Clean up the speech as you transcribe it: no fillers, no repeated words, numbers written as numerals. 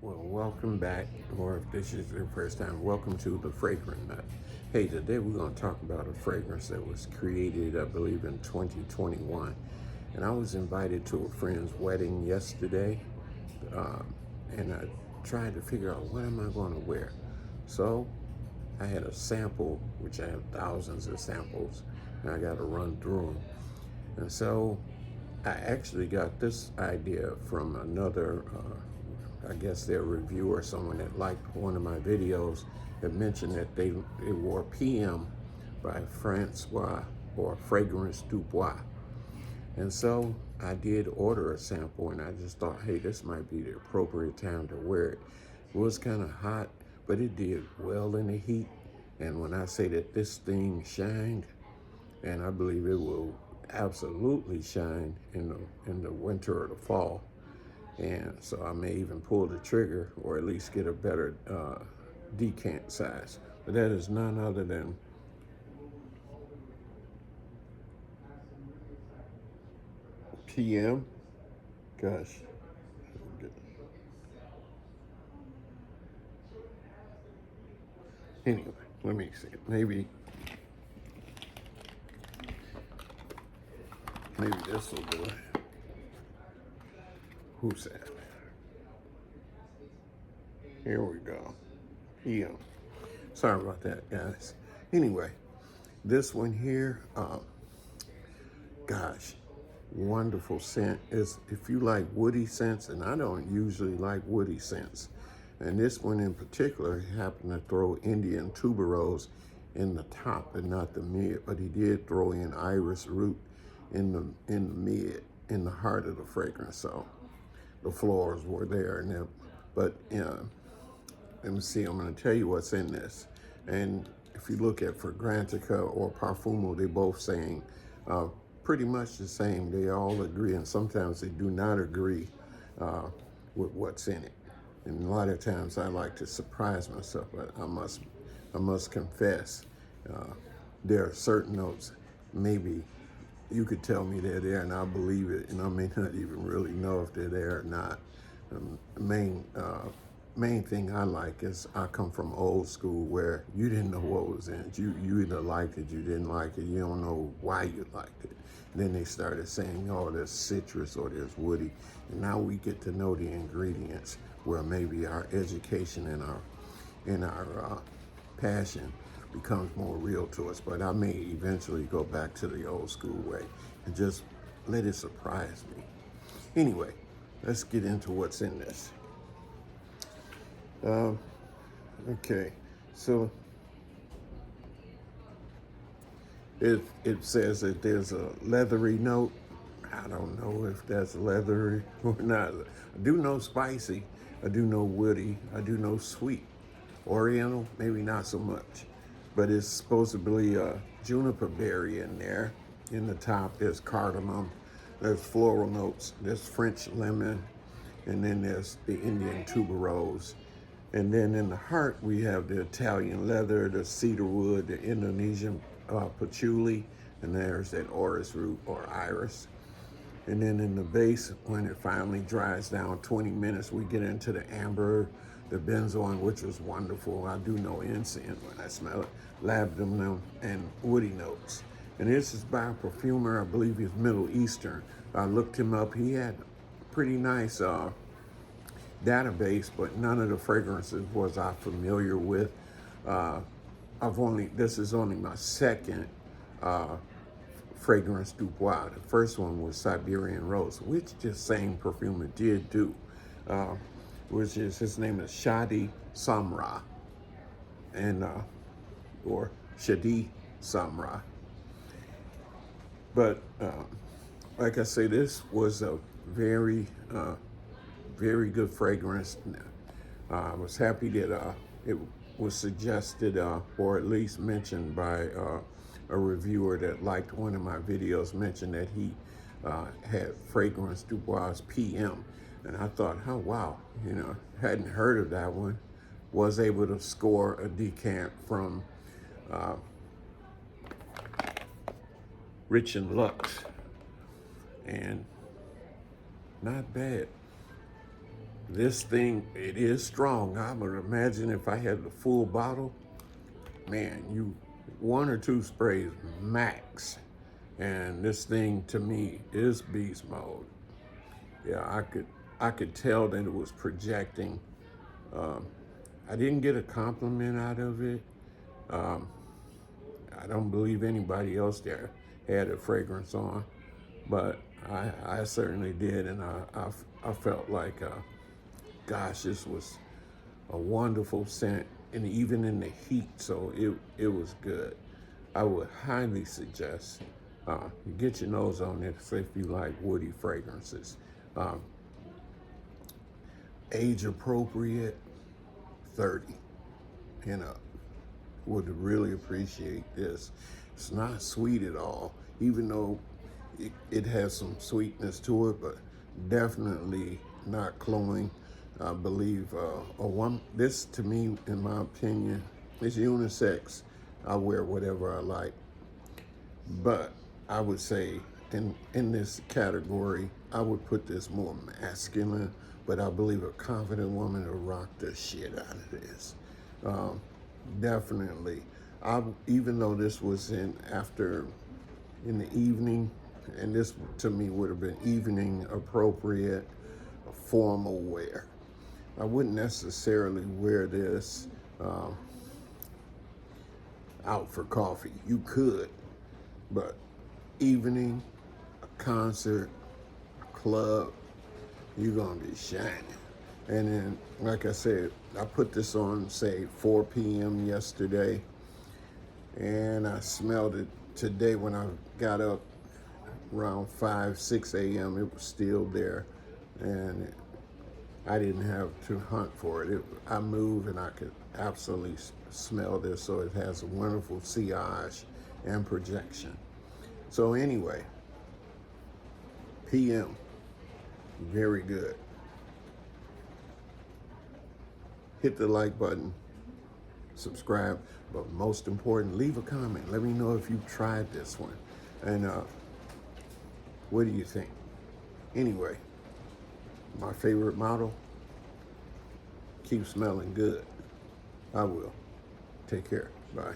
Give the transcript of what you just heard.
Well, welcome back, or if this is your first time, welcome to the Fragrant Nut. Hey, today we're going to talk about a fragrance that was created, I believe, in 2021. And I was invited to a friend's wedding yesterday, and I tried to figure out what am I going to wear. So I had a sample, which I have thousands of samples, and I got to run through them. And so I actually got this idea from another, I guess their reviewer, someone that liked one of my videos, had mentioned that they wore PM by Francois or Fragrance du Bois. And so I did order a sample, and I just thought, hey, this might be the appropriate time to wear it. It was kind of hot, but it did well in the heat. And when I say that this thing shined, and I believe it will absolutely shine in the winter or the fall. And so I may even pull the trigger or at least get a better decant size. But that is none other than PM. Gosh. Anyway, let me see. Maybe this will do it. Who's that? Here we go. PM. Sorry about that, guys. Anyway, this one here, gosh, wonderful scent. Is if you like woody scents, and I don't usually like woody scents, and this one in particular happened to throw Indian tuberose in the top and not the mid, but he did throw in iris root in the mid, in the heart of the fragrance. So the florals were there, and but let me see. I'm going to tell you what's in this, and if you look at Fragrantica or Parfumo, they both saying pretty much the same. They all agree, and sometimes they do not agree with what's in it. And a lot of times I like to surprise myself, but I must confess, there are certain notes maybe you could tell me they're there and I'll believe it, and I may not even really know if they're there or not. The main thing I like is I come from old school where you didn't know what was in it. You either liked it, you didn't like it, you don't know why you liked it. And then they started saying, oh, there's citrus or there's woody. And now we get to know the ingredients where maybe our education and our passion becomes more real to us. But I may eventually go back to the old school way and just let it surprise me. Anyway, let's get into what's in this. Okay, so it says that there's a leathery note. I don't know if that's leathery or not. I do know spicy. I do know woody. I do know sweet. Oriental, maybe not so much. But it's supposedly a juniper berry in there. In the top, there's cardamom. There's floral notes. There's French lemon. And then there's the Indian tuberose. And then in the heart, we have the Italian leather, the cedar wood, the Indonesian patchouli, and there's that orris root or iris. And then in the base, when it finally dries down 20 minutes, we get into the amber, the benzoin, which was wonderful. I do know incense when I smell it, labdanum, and woody notes. And this is by a perfumer, I believe he's Middle Eastern. I looked him up. He had pretty nice database, but none of the fragrances was I familiar with. This is only my second fragrance du bois. The first one was Siberian Rose, which this same perfumer did do, which is, his name is Shadi Samra, and or Shadi Samra. But like I say, this was a very good fragrance. I was happy that it was suggested or at least mentioned by a reviewer that liked one of my videos, mentioned that he had Fragrance du Bois PM. And I thought, oh, wow, hadn't heard of that one. Was able to score a decant from Rich and Lux. And not bad. This thing, it is strong. I would imagine if I had the full bottle, man, you one or two sprays max. And this thing to me is beast mode. Yeah, I could tell that it was projecting. Um, I didn't get a compliment out of it. Um, I don't believe anybody else there had a fragrance on, but I certainly did, and I felt like, gosh, this was a wonderful scent, and even in the heat, so it was good. I would highly suggest you get your nose on it if you like woody fragrances. Um, Age appropriate, 30 and up would really appreciate this. It's not sweet at all, even though it has some sweetness to it, but definitely not cloying. I believe, this to me, in my opinion, is unisex. I wear whatever I like, but I would say in this category, I would put this more masculine, but I believe a confident woman will rock the shit out of this. Um, Definitely. Even though this was in the evening, and this to me would have been evening appropriate, formal wear. I wouldn't necessarily wear this um, out for coffee. You could, but evening, a concert, a club, you're gonna be shining. And then, like I said, I put this on, say, 4 p.m. yesterday, and I smelled it today when I got up around 5, 6 a.m. It was still there, and I didn't have to hunt for it. I moved, and I could absolutely smell this, so it has a wonderful sillage and projection. So anyway, PM, very good. Hit the like button, subscribe, but most important, leave a comment. Let me know if you've tried this one, and what do you think? Anyway, my favorite model, keep smelling good. I will. Take care. Bye.